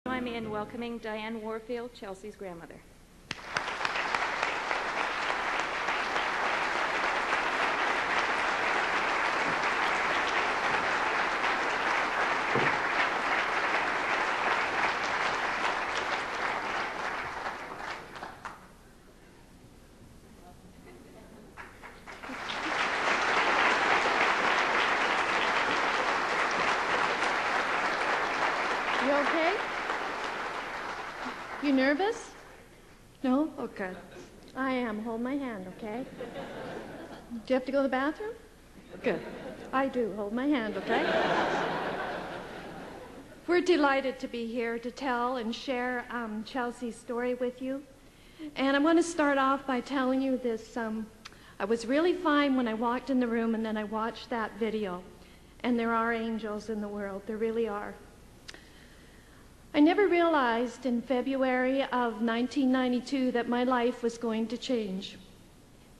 Join me in welcoming Diane Warfield, Chelsea's grandmother. You okay? You nervous? No? Okay. I am. Hold my hand, okay? Do you have to go to the bathroom? Good. I do. Hold my hand, okay? We're delighted to be here to tell and share Chelsea's story with you. And I'm going to start off by telling you this. I was really fine when I walked in the room, and then I watched that video. And there are angels in the world. There really are. I never realized in February of 1992 that my life was going to change.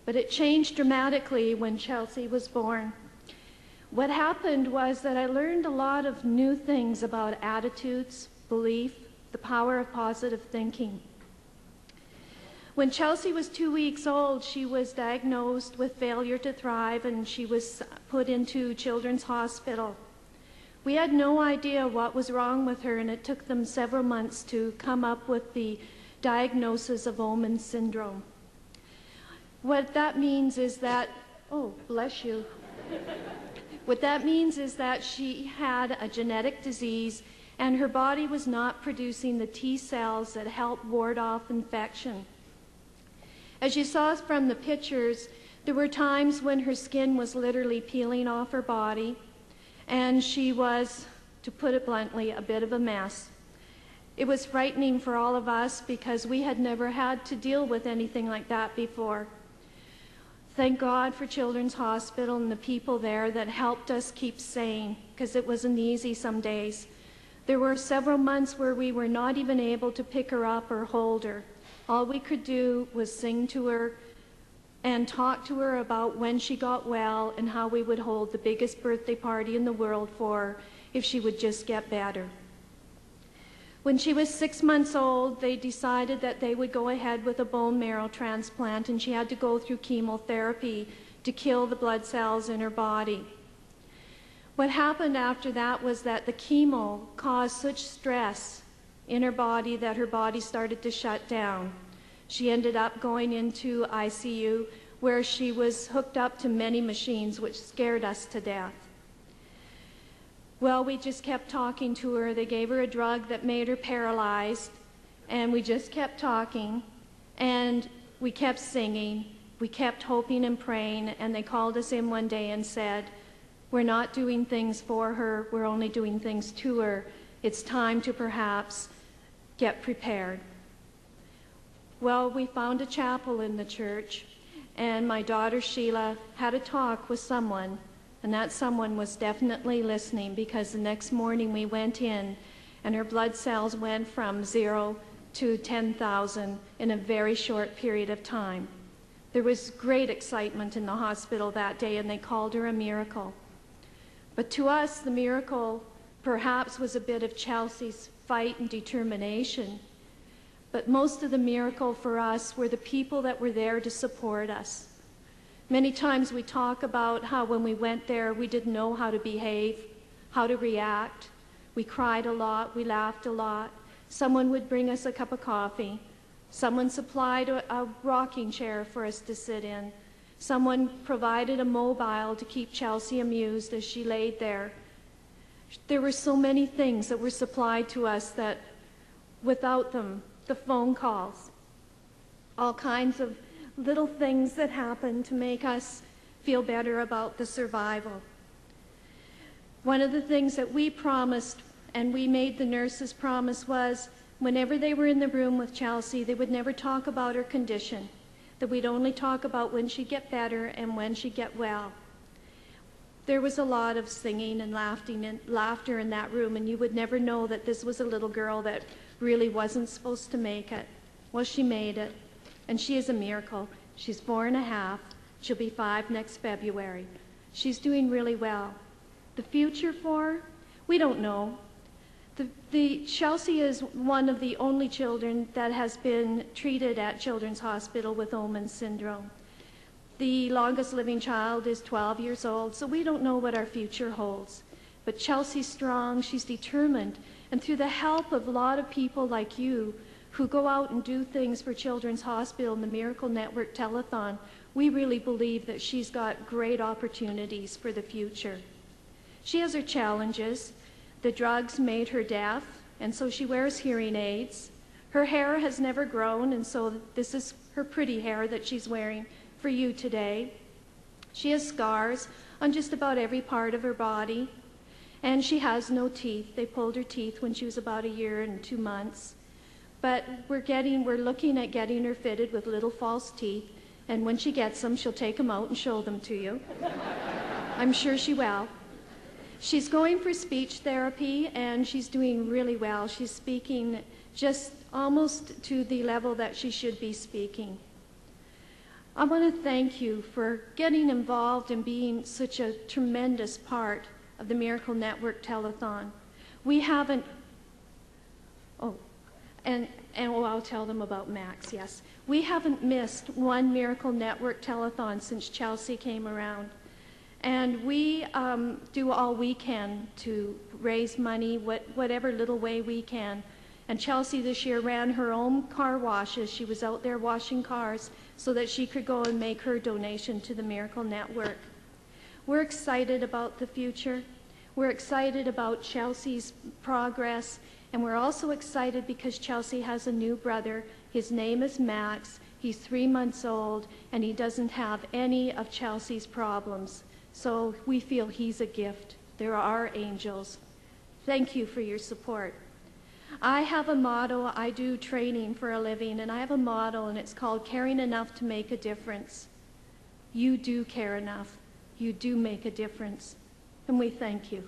But it changed dramatically when Chelsea was born. What happened was that I learned a lot of new things about attitudes, belief, the power of positive thinking. When Chelsea was 2 weeks old, she was diagnosed with failure to thrive, and she was put into Children's Hospital. We had no idea what was wrong with her, and it took them several months to come up with the diagnosis of Omen's syndrome. What that means is that, oh, bless you. What that means is that she had a genetic disease, and her body was not producing the T cells that help ward off infection. As you saw from the pictures, there were times when her skin was literally peeling off her body, and she was, to put it bluntly, a bit of a mess. It was frightening for all of us because we had never had to deal with anything like that before. Thank God for Children's Hospital and the people there that helped us keep sane, because it wasn't easy some days. There were several months where we were not even able to pick her up or hold her. All we could do was sing to her and talk to her about when she got well and how we would hold the biggest birthday party in the world for her if she would just get better. When she was 6 months old, they decided that they would go ahead with a bone marrow transplant, and she had to go through chemotherapy to kill the blood cells in her body. What happened after that was that the chemo caused such stress in her body that her body started to shut down. She ended up going into ICU, where she was hooked up to many machines, which scared us to death. Well, we just kept talking to her. They gave her a drug that made her paralyzed, and we just kept talking, and we kept singing. We kept hoping and praying, and they called us in one day and said, "We're not doing things for her, we're only doing things to her. It's time to perhaps get prepared." Well, we found a chapel in the church, and my daughter Sheila had a talk with someone, and that someone was definitely listening, because the next morning we went in and her blood cells went from 0 to 10,000 in a very short period of time. There was great excitement in the hospital that day, and they called her a miracle. But to us, the miracle perhaps was a bit of Chelsea's fight and determination. But most of the miracle for us were the people that were there to support us. Many times we talk about how when we went there, we didn't know how to behave, how to react. We cried a lot, we laughed a lot. Someone would bring us a cup of coffee. Someone supplied a rocking chair for us to sit in. Someone provided a mobile to keep Chelsea amused as she laid there. There were so many things that were supplied to us that without them, the phone calls, all kinds of little things that happened to make us feel better about the survival. One of the things that we promised, and we made the nurses promise, was whenever they were in the room with Chelsea, they would never talk about her condition, that we'd only talk about when she'd get better and when she'd get well. There was a lot of singing and laughter in that room, and you would never know that this was a little girl that really wasn't supposed to make it. Well, she made it, and she is a miracle. She's 4.5. She'll be 5 next February. She's doing really well. The future for her? We don't know. Chelsea is one of the only children that has been treated at Children's Hospital with Omen's syndrome. The longest living child is 12 years old, so we don't know what our future holds. But Chelsea's strong, she's determined, and through the help of a lot of people like you who go out and do things for Children's Hospital and the Miracle Network Telethon, we really believe that she's got great opportunities for the future. She has her challenges. The drugs made her deaf, and so she wears hearing aids. Her hair has never grown, and so this is her pretty hair that she's wearing for you today. She has scars on just about every part of her body, and she has no teeth. They pulled her teeth when she was about 1 year and 2 months. But we're looking at getting her fitted with little false teeth, and when she gets them, she'll take them out and show them to you. I'm sure she will. She's going for speech therapy, and she's doing really well. She's speaking just almost to the level that she should be speaking. I want to thank you for getting involved and being such a tremendous part of the Miracle Network Telethon. We haven't, I'll tell them about Max, yes. We haven't missed one Miracle Network Telethon since Chelsea came around. And we do all we can to raise money, whatever little way we can. And Chelsea this year ran her own car washes. She was out there washing cars so that she could go and make her donation to the Miracle Network. We're excited about the future. We're excited about Chelsea's progress. And we're also excited because Chelsea has a new brother. His name is Max. He's 3 months old, and he doesn't have any of Chelsea's problems. So we feel he's a gift. There are angels. Thank you for your support. I have a motto. I do training for a living, and I have a motto, and it's called caring enough to make a difference. You do care enough. You do make a difference. And we thank you.